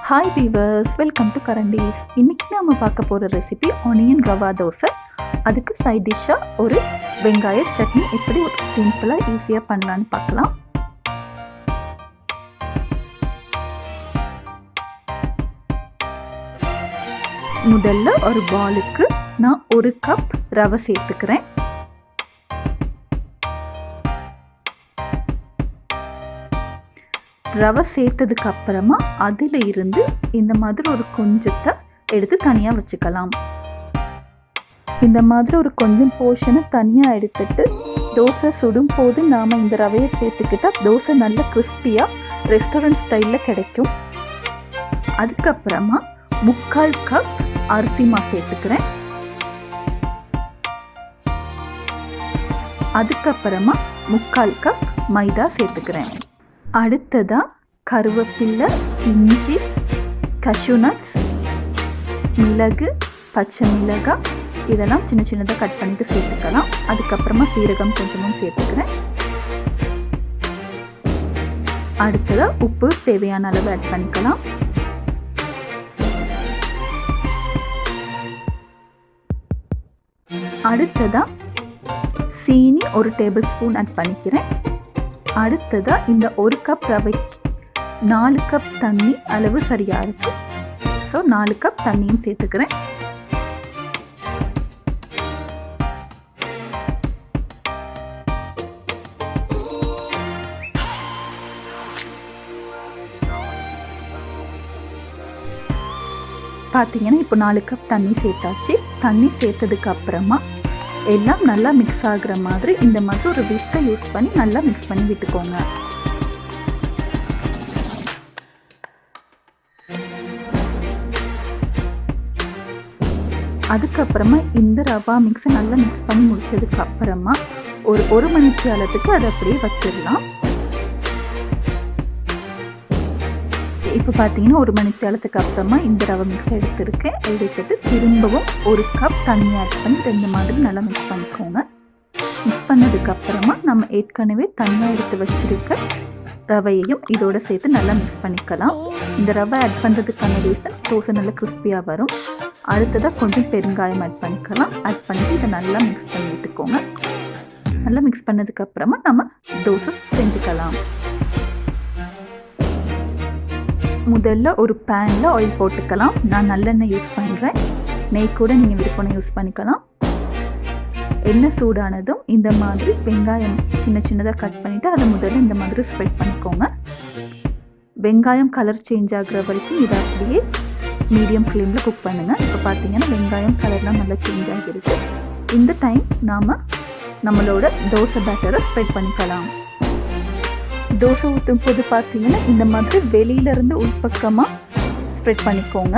Hi viewers, welcome to Karan-Dees. இன்றைக்கி நம்ம பார்க்க போகிற ரெசிபி ஆனியன் ரவா தோசை. அதுக்கு சைட் டிஷ்ஷாக ஒரு வெங்காய சட்னி எப்படி சிம்பிளாக ஈஸியாக பண்ணலான்னு பார்க்கலாம். முதல்ல ஒரு பாலுக்கு நான் 1 கப் ரவை சேர்த்துக்கிறேன். ரவை சேர்த்ததுக்கு அப்புறமா அதில் இருந்து இந்த மாதிரி ஒரு கொஞ்சத்தை எடுத்து தனியாக வச்சுக்கலாம். இந்த மாதிரி ஒரு கொஞ்சம் போர்ஷனை தனியாக எடுத்துட்டு தோசை சுடும் போது நாம் இந்த ரவையை சேர்த்துக்கிட்டால் தோசை நல்ல கிறிஸ்பியாக ரெஸ்டாரண்ட் ஸ்டைலில் கிடைக்கும். அதுக்கப்புறமா 3/4 கப் அரிசி மாவு சேர்த்துக்கிறேன். அதுக்கப்புறமா 3/4 கப் மைதா சேர்த்துக்கிறேன். அடுத்ததாக கருவேப்பிலை, இஞ்சி, கஷ்யூ நட்ஸ், மிளகு, பச்சை மிளகாய் இதெல்லாம் சின்ன சின்னதாக கட் பண்ணிட்டு சேர்த்துக்கலாம். அதுக்கப்புறமா சீரகம் கொஞ்சமும் சேர்த்துக்கிறேன். அடுத்ததாக உப்பு தேவையான அளவு ஆட் பண்ணிக்கலாம். அடுத்ததாக சீனி 1 டேபிள் ஸ்பூன் ஆட் பண்ணிக்கிறேன். அடுத்ததாக இந்த 1 கப் ரவைக்கு 4 கப் தண்ணி அளவு சரியாக இருக்கும். ஸோ 4 கப் தண்ணியும் சேர்த்துக்கிறேன். பார்த்தீங்கன்னா இப்போ 4 கப் தண்ணி சேர்த்தாச்சு. தண்ணி சேர்த்ததுக்கு அப்புறமா எல்லாம் நல்லா மிக்ஸ் ஆகுற மாதிரி இந்த மாதிரி ஒரு விஸ்கை யூஸ் பண்ணி நல்லா மிக்ஸ் பண்ணி விட்டுக்கோங்க. அதுக்கப்புறமா இந்த ரவா மிக்ஸை நல்லா மிக்ஸ் பண்ணி முடிச்சதுக்கு அப்புறமா ஒரு மணி நேரத்துக்கு அதை அப்படியே வச்சிடலாம். இப்போ பார்த்தீங்கன்னா 1 மணி நேரத்துக்கு அப்புறமா இந்த ரவை மிக்ஸ் எடுத்துட்டு திரும்பவும் 1 கப் தண்ணி ஆட் பண்ணி 2 மாதிரி நல்லா மிக்ஸ் பண்ணிக்கோங்க. மிக்ஸ் பண்ணதுக்கப்புறமா நம்ம ஏற்கனவே தனியாக எடுத்து வச்சிருக்க ரவையையும் இதோட சேர்த்து நல்லா மிக்ஸ் பண்ணிக்கலாம். இந்த ரவை ஆட் பண்ணுறதுக்கான ரீசன் தோசை நல்லா கிறிஸ்பியாக வரும். அடுத்ததாக கொஞ்சம் பெருங்காயம் ஆட் பண்ணிக்கலாம். ஆட் பண்ணிட்டு இதை நல்லா மிக்ஸ் பண்ணி விட்டுக்கோங்க. நல்லா மிக்ஸ் பண்ணதுக்கப்புறமா நம்ம தோசை செஞ்சுக்கலாம். முதல்ல ஒரு பேனில் ஆயில் போட்டுக்கலாம். நான் நல்லெண்ணெய் யூஸ் பண்ணுறேன். நெய் கூட நீங்கள் விருப்பம் யூஸ் பண்ணிக்கலாம். எண்ணெய் சூடானதும் இந்த மாதிரி வெங்காயம் சின்ன சின்னதாக கட் பண்ணிவிட்டு அதை முதல்ல இந்த மாதிரி ஸ்ப்ரெட் பண்ணிக்கோங்க. வெங்காயம் கலர் சேஞ்ச் ஆகிற வரைக்கும் இதை அப்படியே மீடியம் ஃப்ளேமில் குக் பண்ணுங்கள். இப்போ பார்த்தீங்கன்னா வெங்காயம் கலர்லாம் நல்லா சேஞ்ச் ஆகிருக்கு. இந்த டைம் நாம் நம்மளோட தோசை பேட்டரை ஸ்ப்ரெட் பண்ணிக்கலாம். தோசை ஊற்றும் போது பார்த்தீங்கன்னா இந்த மாதிரி வெளியிலேருந்து உள்பக்கமாக ஸ்ப்ரெட் பண்ணிக்கோங்க.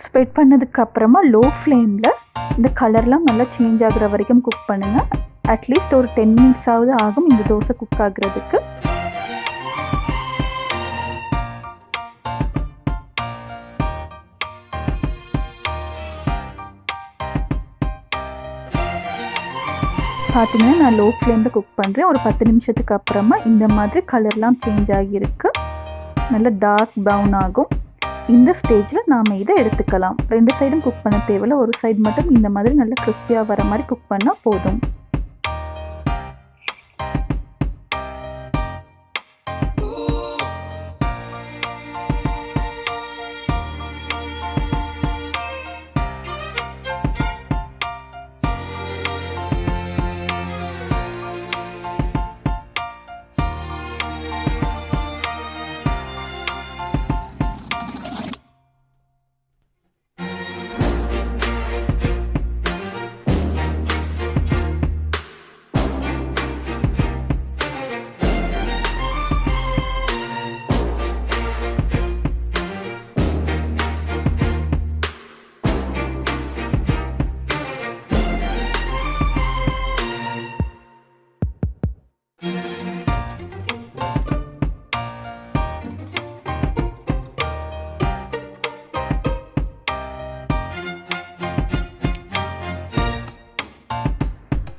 ஸ்ப்ரெட் பண்ணதுக்கப்புறமா லோ ஃப்ளேமில் இந்த கலர்லாம் நல்லா சேஞ்ச் ஆகிற வரைக்கும் குக் பண்ணுங்கள். அட்லீஸ்ட் ஒரு 10 மினிட்ஸாவது ஆகும் இந்த தோசை குக் ஆகுறதுக்கு. பார்த்தீங்கன்னா நான் லோ ஃப்ளேமில் குக் பண்ணுறேன். ஒரு 10 நிமிஷத்துக்கு அப்புறமா இந்த மாதிரி கலர்லாம் சேஞ்ச் ஆகியிருக்கு. நல்லா டார்க் ப்ரௌன் ஆகும். இந்த ஸ்டேஜில் நாம் இதை எடுத்துக்கலாம். 2 சைடும் குக் பண்ண தேவையில்ல. ஒரு சைடு மட்டும் இந்த மாதிரி நல்லா கிறிஸ்பியாக வர மாதிரி குக் பண்ணால் போதும்.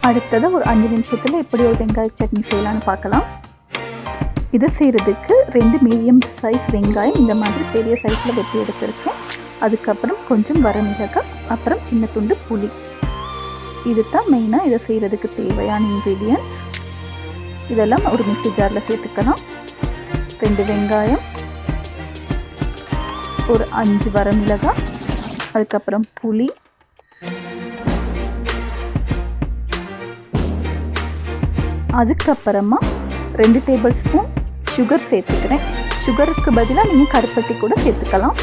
அடுத்தது ஒரு 5 நிமிஷத்தில் எப்படி ஒரு வெங்காய சட்னி செய்யலான்னு பார்க்கலாம். இதை செய்கிறதுக்கு 2 மீடியம் சைஸ் வெங்காயம் இந்த மாதிரி பெரிய சைஸில் வெட்டி எடுத்துருக்கேன். அதுக்கப்புறம் கொஞ்சம் வரமிளகாய், அப்புறம் சின்ன துண்டு புளி. இது தான் மெயினாக இதை செய்கிறதுக்கு தேவையான இன்க்ரீடியன்ட்ஸ். இதெல்லாம் ஒரு மிக்ஸி ஜாரில் சேர்த்துக்கலாம். 2 வெங்காயம், ஒரு 5 வரமிளகாய், அதுக்கப்புறம் புளி, அதுக்கப்புறமா 2 டேபிள் ஸ்பூன் சுகர் சேர்த்துக்கிறேன். சுகருக்கு பதிலாக நீங்கள் கருப்பட்டி கூட சேர்த்துக்கலாம்.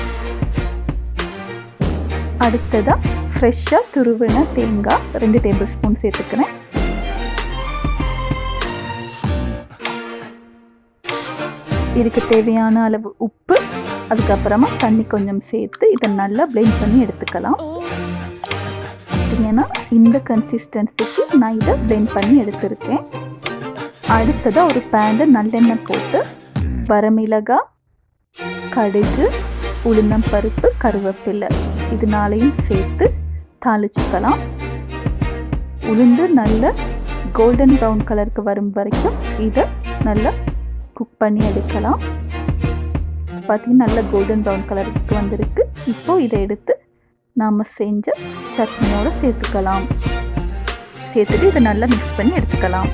அடுத்ததாக ஃப்ரெஷ்ஷாக துருவின தேங்காய் 2 டேபிள் ஸ்பூன் சேர்த்துக்கிறேன். இதுக்கு தேவையான அளவு உப்பு, அதுக்கப்புறமா தண்ணி கொஞ்சம் சேர்த்து இதை நல்லா பிளெண்ட் பண்ணி எடுத்துக்கலாம். ஏன்னா இந்த கன்சிஸ்டன்சிக்கு நான் இதை பிளெண்ட் பண்ணி எடுத்துருக்கேன். அடுத்ததாக ஒரு பேனில் நல்லெண்ணெய் போட்டு வரமிளகாய், கடுகு, உளுந்தம்பருப்பு, கருவேப்பிலை இது 4ஐயும் சேர்த்து தாளிச்சுக்கலாம். உளுந்து நல்ல கோல்டன் ப்ரௌன் கலருக்கு வரும் வரைக்கும் இதை நல்லா குக் பண்ணி எடுக்கலாம். பார்த்திங்கன்னா நல்ல கோல்டன் ப்ரௌன் கலருக்கு வந்திருக்கு. இப்போது இதை எடுத்து நாம் செஞ்ச சட்னியோடு சேர்த்துக்கலாம். சேர்த்துட்டு இதை நல்லா மிக்ஸ் பண்ணி எடுத்துக்கலாம்.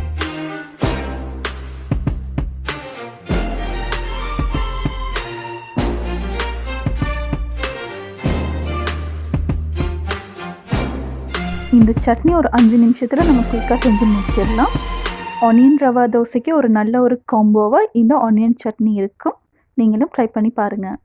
இந்த சட்னி ஒரு 5 நிமிஷத்தில் நம்ம குயிக்காக செஞ்சு முடிச்சிடலாம். ஆனியன் ரவா தோசைக்கு ஒரு நல்ல ஒரு காம்போவாக இந்த ஆனியன் சட்னி இருக்கும். நீங்களும் ட்ரை பண்ணி பாருங்கள்.